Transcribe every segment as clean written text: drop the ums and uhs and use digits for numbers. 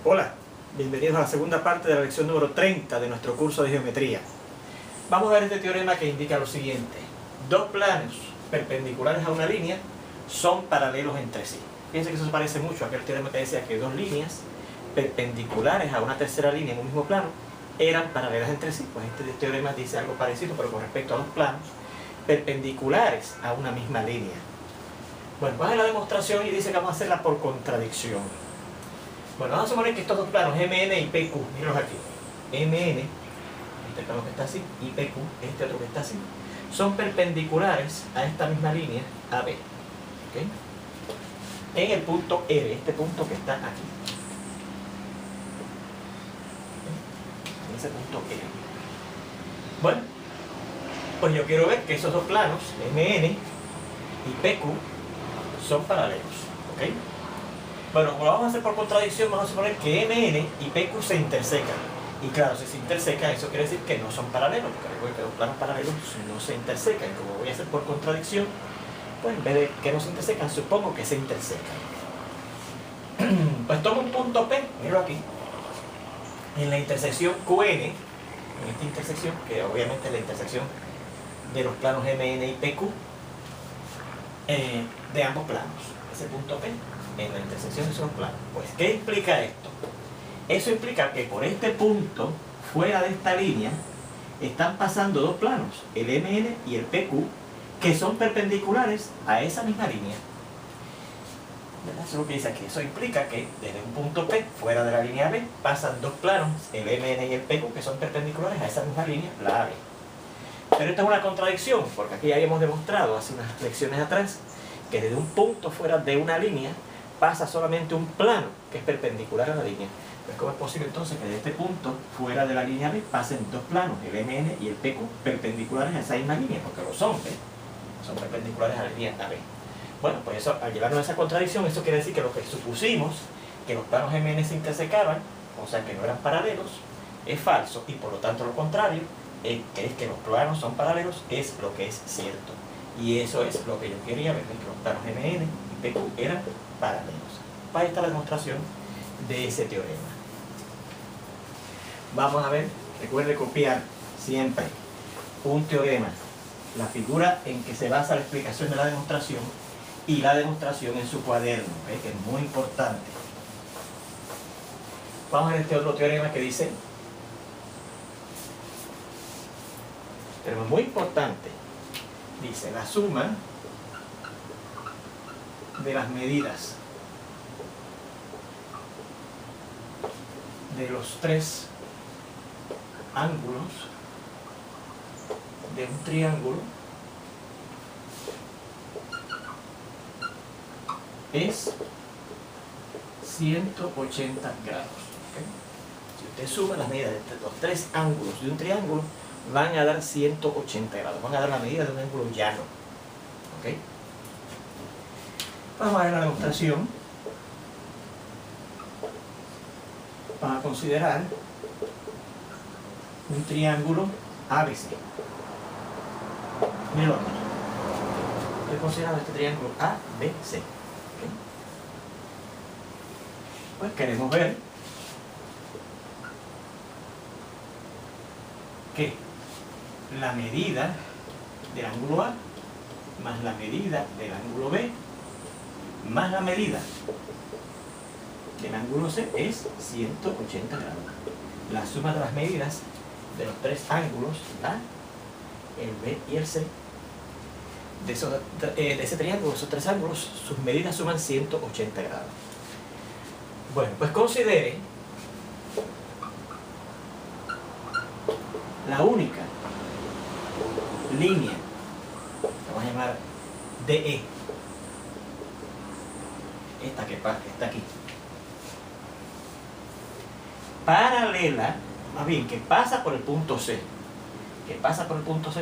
Hola, bienvenidos a la segunda parte de la lección número 30 de nuestro curso de geometría. Vamos a ver este teorema que indica lo siguiente. Dos planos perpendiculares a una línea son paralelos entre sí. Fíjense que eso se parece mucho a aquel teorema que decía que dos líneas perpendiculares a una tercera línea en un mismo plano eran paralelas entre sí. Pues este teorema dice algo parecido, pero con respecto a dos planos perpendiculares a una misma línea. Bueno, vamos a la demostración y dice que vamos a hacerla por contradicción. Bueno, vamos a suponer que estos dos planos, MN y PQ, mírenlos aquí. MN, este plano que está así, y PQ, este otro que está así, son perpendiculares a esta misma línea AB. ¿Okay? En el punto R, este punto que está aquí. En ese punto R. Bueno, pues yo quiero ver que esos dos planos, MN y PQ, son paralelos. ¿Ok? Bueno, como lo vamos a hacer por contradicción, vamos a suponer que MN y PQ se intersecan. Y claro, si se intersecan, eso quiere decir que no son paralelos, porque recuerden que dos planos paralelos no se intersecan. Como voy a hacer por contradicción, pues en vez de que no se intersecan, supongo que se intersecan. Pues tomo un punto P, míralo aquí, en la intersección QN, en esta intersección, que obviamente es la intersección de los planos MN y PQ, de ambos planos. Ese punto P en la intersección de esos planos. Pues, ¿qué implica esto? Eso implica que por este punto, fuera de esta línea, están pasando dos planos, el MN y el PQ, que son perpendiculares a esa misma línea. ¿Verdad? Eso es lo que dice aquí. Eso implica que desde un punto P, fuera de la línea B, pasan dos planos, el MN y el PQ, que son perpendiculares a esa misma línea, la AB. Pero esto es una contradicción, porque aquí ya habíamos demostrado hace unas lecciones atrás que desde un punto fuera de una línea pasa solamente un plano que es perpendicular a la línea. Pues ¿cómo es posible entonces que de este punto, fuera de la línea B, pasen dos planos, el MN y el PQ, perpendiculares a esa misma línea? Porque lo son, ¿ves? Son perpendiculares a la línea AB. Bueno, pues eso, al llevarnos a esa contradicción, eso quiere decir que lo que supusimos, que los planos MN se intersecaban, o sea que no eran paralelos, es falso, y por lo tanto lo contrario, que es que los planos son paralelos, es lo que es cierto. Y eso es lo que yo quería ver, que los planos MN y PQ eran paralelos. Ahí está la demostración de ese teorema. Vamos a ver, recuerde copiar siempre un teorema, la figura en que se basa la explicación de la demostración y la demostración en su cuaderno, ¿ves? Que es muy importante. Vamos a ver este otro teorema que dice, teorema muy importante, dice la suma de las medidas de los tres ángulos de un triángulo es 180 grados. ¿Okay? Si usted suma las medidas de los tres ángulos de un triángulo, van a dar 180 grados, van a dar la medida de un ángulo llano. ¿Okay? Vamos a ver la demostración. Vamos a considerar un triángulo ABC. Mírenlo aquí. Estoy considerando este triángulo ABC. ¿Okay? Pues queremos ver que la medida del ángulo A más la medida del ángulo B más la medida del ángulo C es 180 grados. La suma de las medidas de los tres ángulos, A, el B y el C, de ese triángulo, esos tres ángulos, sus medidas suman 180 grados. Bueno, pues considere la única línea, vamos a llamar DE, esta que está aquí, paralela, más bien que pasa por el punto C,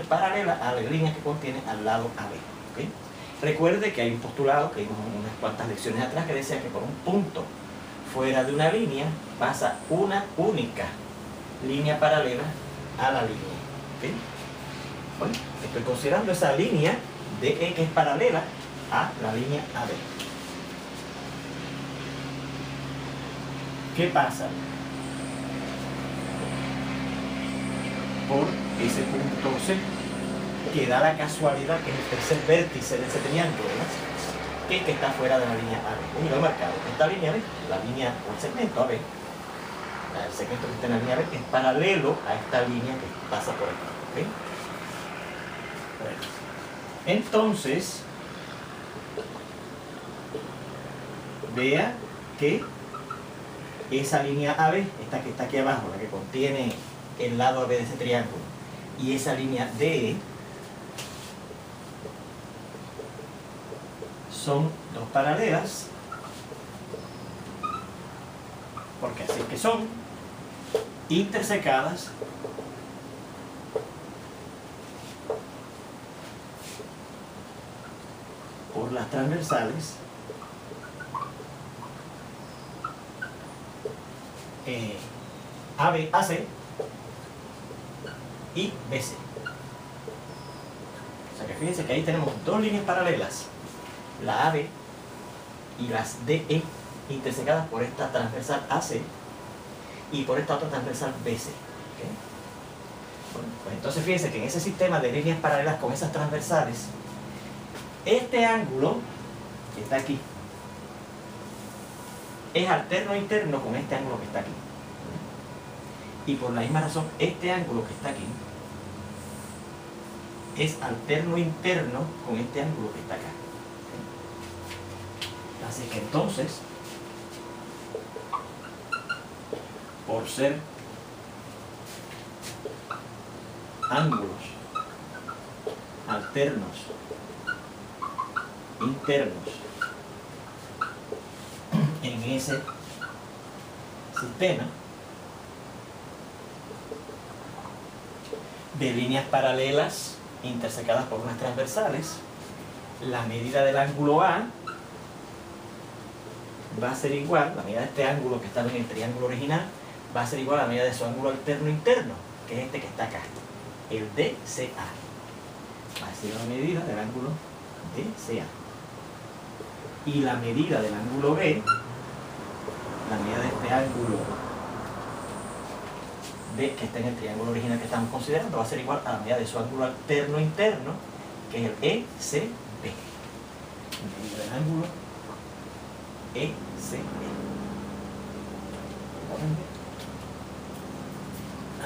paralela a la línea que contiene al lado AB. ¿Okay? Recuerde que hay un postulado que vimos unas cuantas lecciones atrás que decía que por un punto fuera de una línea pasa una única línea paralela a la línea. ¿Okay? Bueno, estoy considerando esa línea DE que es paralela a la línea AB. ¿Qué pasa? Por ese punto C, que da la casualidad que es el tercer vértice de ese triángulo, ¿verdad? Que está fuera de la línea AB. Y lo he marcado. Esta línea B, la línea o el segmento AB, el segmento que está en la línea B, es paralelo a esta línea que pasa por aquí. ¿Okay? Bueno. Entonces, vea que esa línea AB, esta que está aquí abajo, la que contiene el lado AB de ese triángulo, y esa línea DE, son dos paralelas, porque así es que son, intersecadas por las transversales AB, AC y BC. O sea que fíjense que ahí tenemos dos líneas paralelas, la AB y las DE, intersecadas por esta transversal AC y por esta otra transversal BC. ¿Okay? Bueno, pues entonces fíjense que en ese sistema de líneas paralelas con esas transversales, este ángulo que está aquí es alterno interno con este ángulo que está aquí. Y por la misma razón, este ángulo que está aquí es alterno interno con este ángulo que está acá. Así que entonces, por ser ángulos alternos internos en ese sistema de líneas paralelas intersecadas por unas transversales, la medida del ángulo A va a ser igual, la medida de este ángulo que estaba en el triángulo original, va a ser igual a la medida de su ángulo alterno interno, que es este que está acá, el DCA. Va a ser la medida del ángulo DCA. Y la medida del ángulo B, la medida de este ángulo D que está en el triángulo original que estamos considerando, va a ser igual a la medida de su ángulo alterno interno, que es el ECB. Medida del ángulo ECB.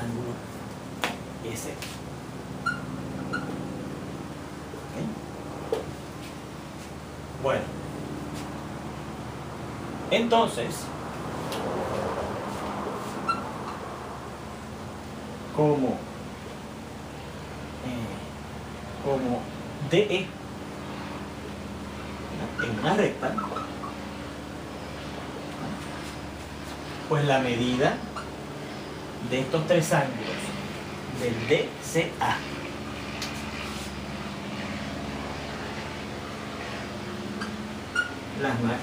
Ángulo ECB. ¿Okay? Bueno. Entonces, como DE en una recta, pues la medida de estos tres ángulos del DCA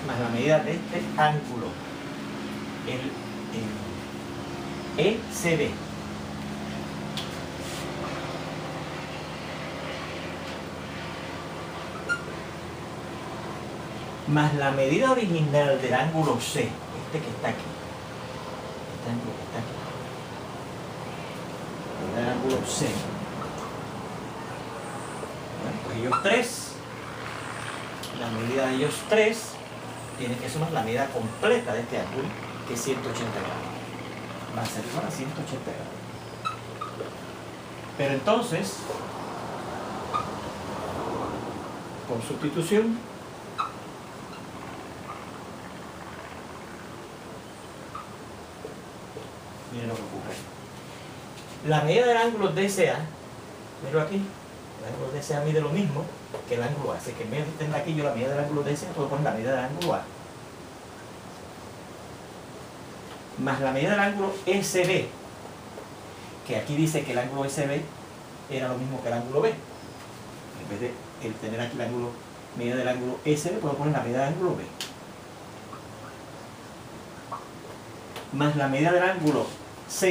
más la medida de este ángulo, el ECB, más la medida original del ángulo C, este que está aquí, este ángulo que está aquí, el ángulo C. Bueno, pues ellos tres, la medida de ellos tres tiene que sumar la medida completa de este ángulo, que es 180 grados. Va a ser igual a 180 grados. Pero entonces, por sustitución, miren lo que ocurre. La medida del ángulo DCA, miro aquí, el ángulo DCA mide lo mismo que el ángulo A. Así que en vez de tener aquí yo la medida del ángulo DCA, puedo poner la medida del ángulo A. Más la medida del ángulo SB, que aquí dice que el ángulo SB era lo mismo que el ángulo B. En vez de el tener aquí la medida del ángulo SB, puedo poner la medida del ángulo B. Más la medida del ángulo C,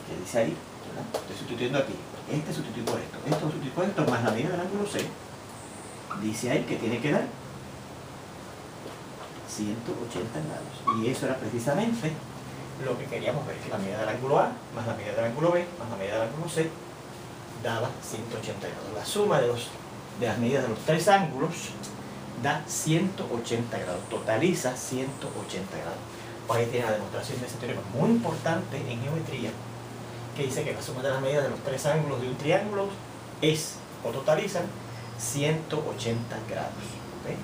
que dice ahí, ¿verdad? Estoy sustituyendo aquí, este sustituye por esto sustituye por esto, más la medida del ángulo C, dice ahí que tiene que dar 180 grados. Y eso era precisamente lo que queríamos ver, que la medida del ángulo A más la medida del ángulo B más la medida del ángulo C daba 180 grados. La suma de las medidas de los tres ángulos da 180 grados, totaliza 180 grados. Pues ahí tiene la demostración de ese teorema muy importante en geometría, que dice que la suma de las medidas de los tres ángulos de un triángulo es, o totalizan, 180 grados. ¿Okay?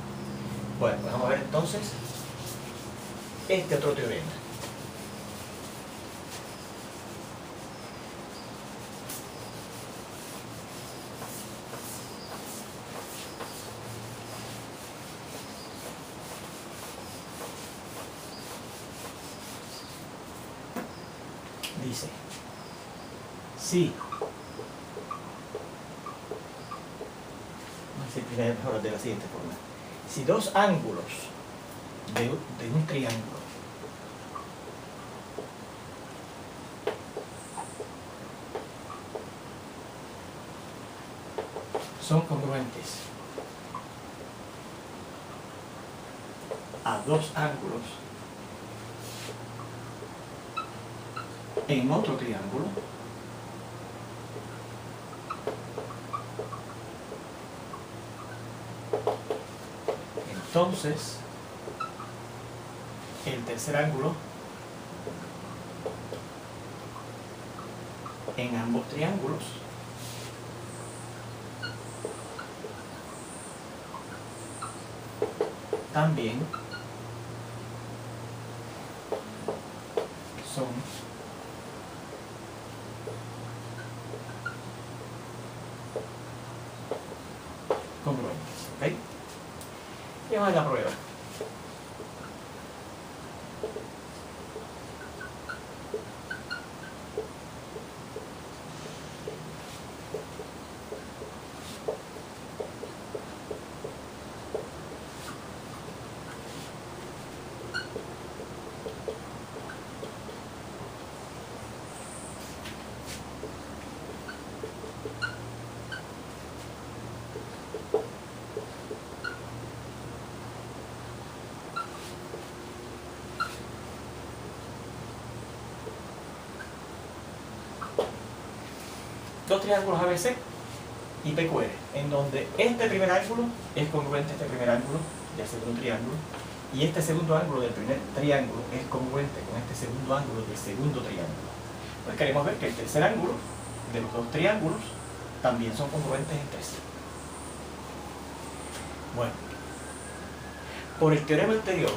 Bueno, pues vamos a ver entonces este otro teorema. Dice, si mejor de la siguiente forma: si dos ángulos de un triángulo son congruentes a dos ángulos en otro triángulo, entonces el tercer ángulo en ambos triángulos también son congruentes. ¿Ok? Y vamos a la prueba. Dos triángulos ABC y PQR, en donde este primer ángulo es congruente a este primer ángulo del segundo triángulo, y este segundo ángulo del primer triángulo es congruente con este segundo ángulo del segundo triángulo. Pues queremos ver que el tercer ángulo de los dos triángulos también son congruentes entre sí. Bueno, por el teorema anterior,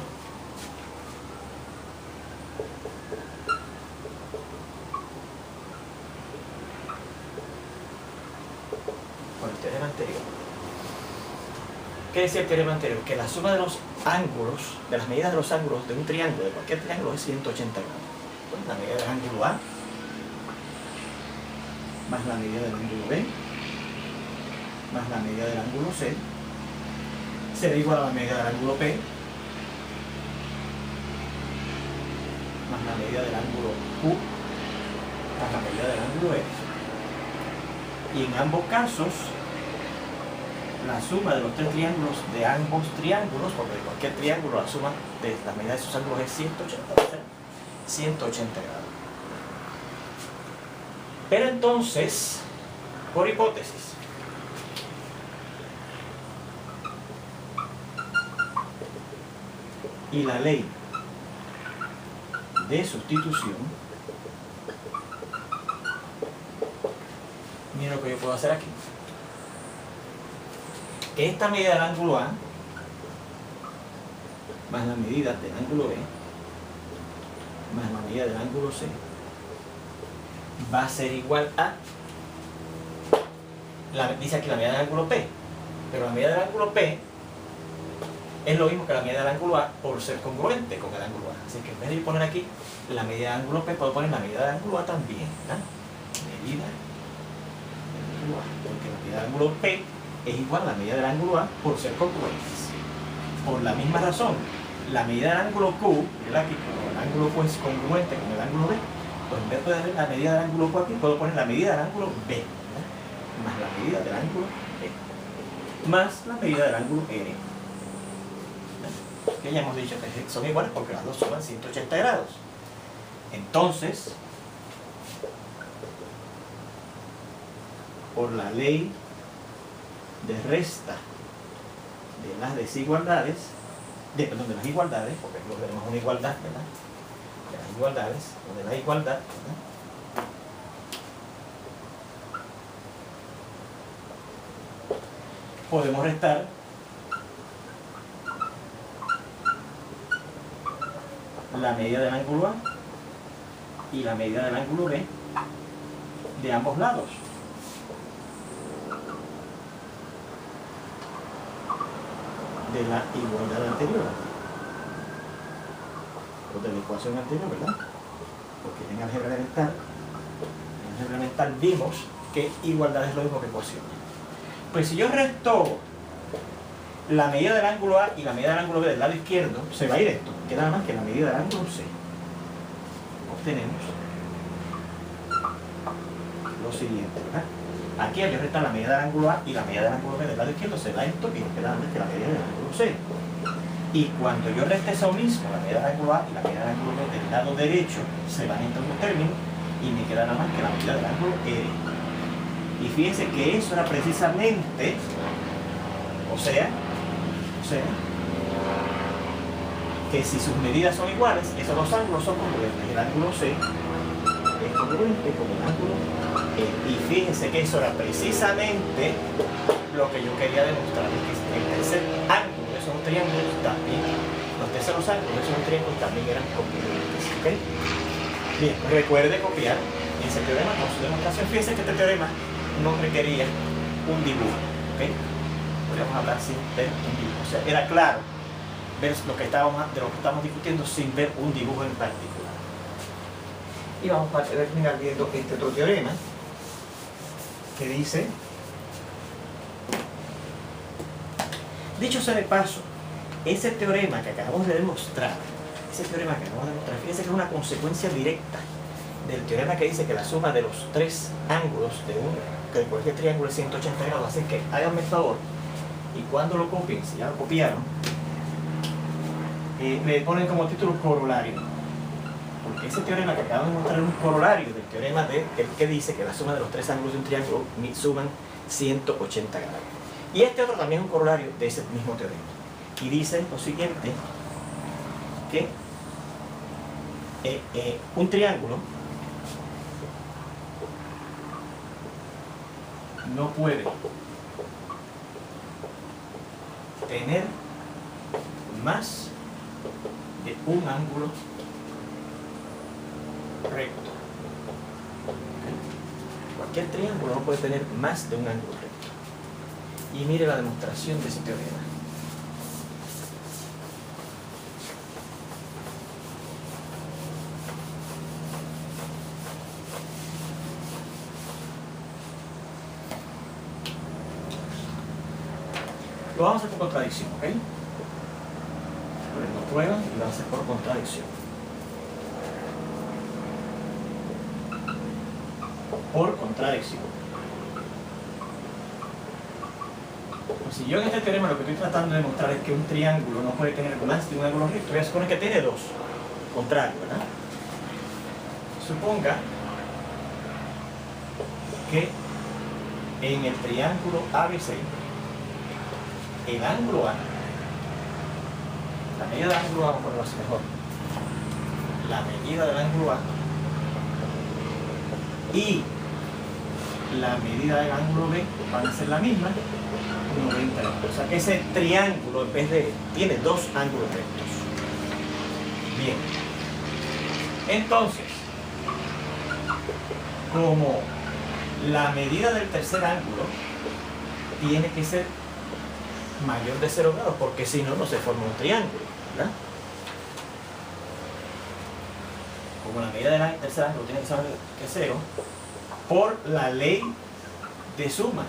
¿qué decía el teorema anterior? Que la suma de los ángulos, de las medidas de los ángulos de un triángulo, de cualquier triángulo, es 180 grados. Pues la medida del ángulo A más la medida del ángulo B más la medida del ángulo C será igual a la medida del ángulo P más la medida del ángulo Q más la medida del ángulo E. Y en ambos casos, la suma de los tres triángulos de ambos triángulos, porque de cualquier triángulo la suma de las medidas de esos ángulos es 180 grados. Pero entonces, por hipótesis, y la ley de sustitución, mira lo que yo puedo hacer aquí. Que esta medida del ángulo A más la medida del ángulo B más la medida del ángulo C va a ser igual a dice aquí la medida del ángulo P, pero la medida del ángulo P es lo mismo que la medida del ángulo A por ser congruente con el ángulo A. Así que en vez de poner aquí la medida del ángulo P, puedo poner la medida del ángulo A también, ¿verdad? Medida del ángulo A, porque la medida del ángulo P es igual a la medida del ángulo A por ser congruentes. Por la misma razón, la medida del ángulo Q, ¿verdad? Aquí, como el ángulo Q es congruente con el ángulo B, pues en vez de poner la medida del ángulo Q aquí, puedo poner la medida del ángulo B, ¿verdad? Más la medida del ángulo B, más la medida del ángulo R. ¿Verdad? que ya hemos dicho que son iguales porque las dos suman 180 grados. Entonces, por la ley de resta de las desigualdades, de las igualdades, porque luego tenemos una igualdad, ¿verdad? De las igualdades, o de la igualdad, ¿verdad? Podemos restar la medida del ángulo A y la medida del ángulo B de ambos lados. De la igualdad anterior, o de la ecuación anterior, ¿verdad? Porque en álgebra elemental vimos que igualdad es lo mismo que ecuación. Pues si yo resto la medida del ángulo A y la medida del ángulo B del lado izquierdo, se va a ir esto, queda nada más que la medida del ángulo C. Obtenemos lo siguiente, ¿verdad? Aquí al yo restar la medida del ángulo A y la medida del ángulo B del lado izquierdo, se da esto y nos queda nada más que la medida del ángulo C. Y cuando yo reste eso mismo, la medida del ángulo A y la medida del ángulo B del lado derecho, se van entre los términos y me queda nada más que la medida del ángulo E. Y fíjense que eso era precisamente, o sea, que si sus medidas son iguales, esos dos ángulos son congruentes. El ángulo C es congruente con el ángulo E. Y fíjense que eso era precisamente lo que yo quería demostrar, que el tercer ángulo de esos triángulos también, los terceros ángulos de esos triángulos también eran congruentes. ¿Okay? Bien, recuerde copiar ese teorema con su demostración. Fíjense que este teorema no requería un dibujo. ¿Okay? Podríamos hablar sin ver un dibujo. O sea, era claro ver lo que estamos discutiendo sin ver un dibujo en particular. Y vamos a terminar viendo este otro teorema que dice, dicho sea de paso, ese teorema que acabamos de demostrar, fíjense que es una consecuencia directa del teorema que dice que la suma de los tres ángulos de cualquier triángulo es 180 grados. Así que háganme el favor y cuando lo copien, si ya lo copiaron, le ponen como título corolario, porque ese teorema que acabamos de mostrar es un corolario del teorema que dice que la suma de los tres ángulos de un triángulo suman 180 grados. Y este otro también es un corolario de ese mismo teorema. Y dice lo siguiente, que un triángulo no puede tener más de un ángulo recto. Cualquier triángulo no puede tener más de un ángulo recto. Y mire la demostración de ese teorema. Lo vamos a hacer por contradicción, ¿ok? Ponemos prueba y lo vamos a hacer por contradicción. Por contradicción. Pues si yo en este teorema lo que estoy tratando de demostrar es que un triángulo no puede tener más de un ángulo recto, voy a suponer que tiene dos, contrario, ¿verdad? Suponga que en el triángulo ABC, el ángulo A, la medida del ángulo A, vamos a ponerlo así mejor, la medida del ángulo A y la medida del ángulo B van a ser la misma, 90 grados. O sea que ese triángulo en vez de tiene dos ángulos rectos. Bien. Entonces, como la medida del tercer ángulo tiene que ser mayor de 0 grados, porque si no, no se forma un triángulo, ¿verdad? Como la medida del tercer ángulo tiene que ser mayor que 0, por la ley de suma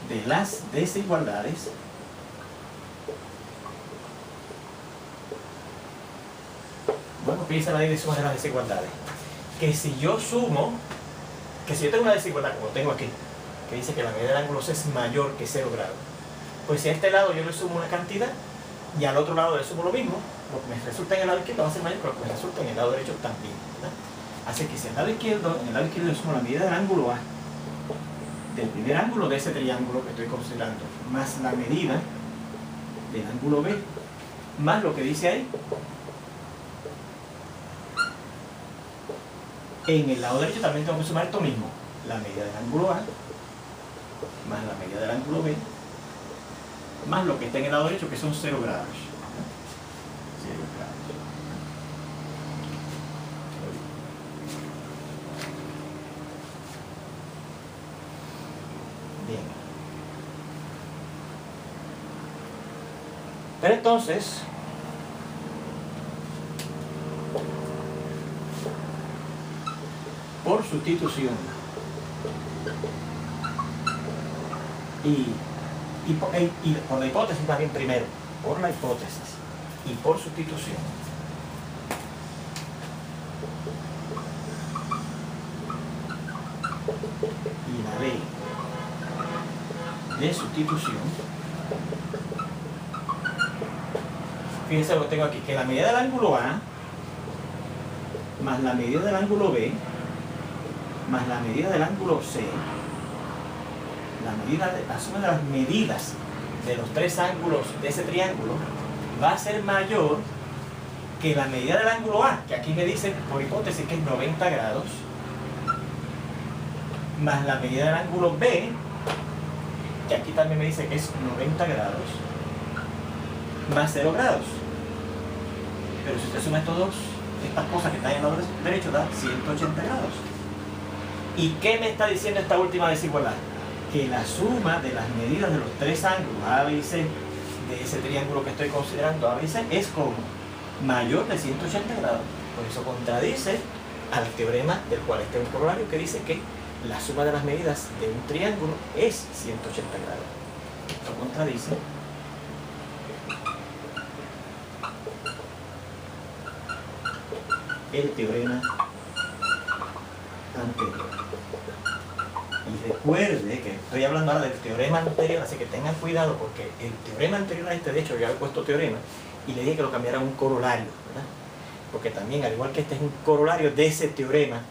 de las desigualdades, bueno, piensa la ley de suma de las desigualdades, que si yo sumo, que si yo tengo una desigualdad como tengo aquí, que dice que la medida del ángulo C es mayor que 0 grados, Pues si a este lado yo le sumo una cantidad y al otro lado le sumo lo mismo, lo que me resulta en el lado izquierdo va a ser mayor que lo que me resulta en el lado derecho también, ¿verdad? Así que si en el lado izquierdo le sumo la medida del ángulo A, del primer ángulo de ese triángulo que estoy considerando, más la medida del ángulo B, más lo que dice ahí, en el lado derecho también tengo que sumar esto mismo, la medida del ángulo A, más la medida del ángulo B, más lo que está en el lado derecho, que son 0 grados. 0 grados. Bien. Pero entonces, por sustitución y por la hipótesis también primero, por la hipótesis y por sustitución, y la ley de sustitución, fíjense lo que tengo aquí, que la medida del ángulo A más la medida del ángulo B más la medida del ángulo C, la suma de las medidas de los tres ángulos de ese triángulo va a ser mayor que la medida del ángulo A, que aquí me dice por hipótesis que es 90 grados, más la medida del ángulo B, que aquí también me dice que es 90 grados, más 0 grados. Pero si usted suma estas cosas que están en el lado derecho, da 180 grados. ¿Y qué me está diciendo esta última desigualdad? Que la suma de las medidas de los tres ángulos A, B y C de ese triángulo que estoy considerando A, B y C es como mayor de 180 grados. Por eso contradice al teorema del cual está un corolario que dice que la suma de las medidas de un triángulo es 180 grados. Esto contradice el teorema anterior. Y recuerde que estoy hablando ahora del teorema anterior, así que tengan cuidado porque el teorema anterior a este, de hecho, yo había puesto teorema y le dije que lo cambiara a un corolario, ¿verdad? Porque también, al igual que este es un corolario de ese teorema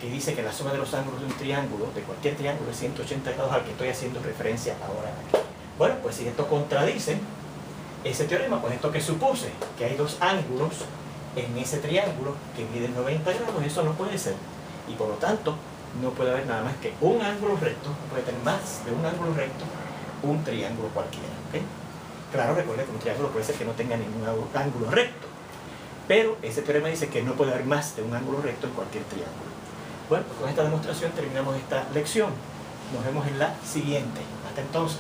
que dice que la suma de los ángulos de un triángulo, de cualquier triángulo, es 180 grados al que estoy haciendo referencia ahora aquí. Bueno, pues si esto contradice ese teorema, pues esto que supuse, que hay dos ángulos en ese triángulo que miden 90 grados, eso no puede ser. Y por lo tanto, no puede haber nada más que un ángulo recto, no puede tener más de un ángulo recto, un triángulo cualquiera, ¿ok? Claro, recuerde que un triángulo puede ser que no tenga ningún ángulo recto, pero ese teorema dice que no puede haber más de un ángulo recto en cualquier triángulo. Bueno, pues con esta demostración terminamos esta lección. Nos vemos en la siguiente. Hasta entonces.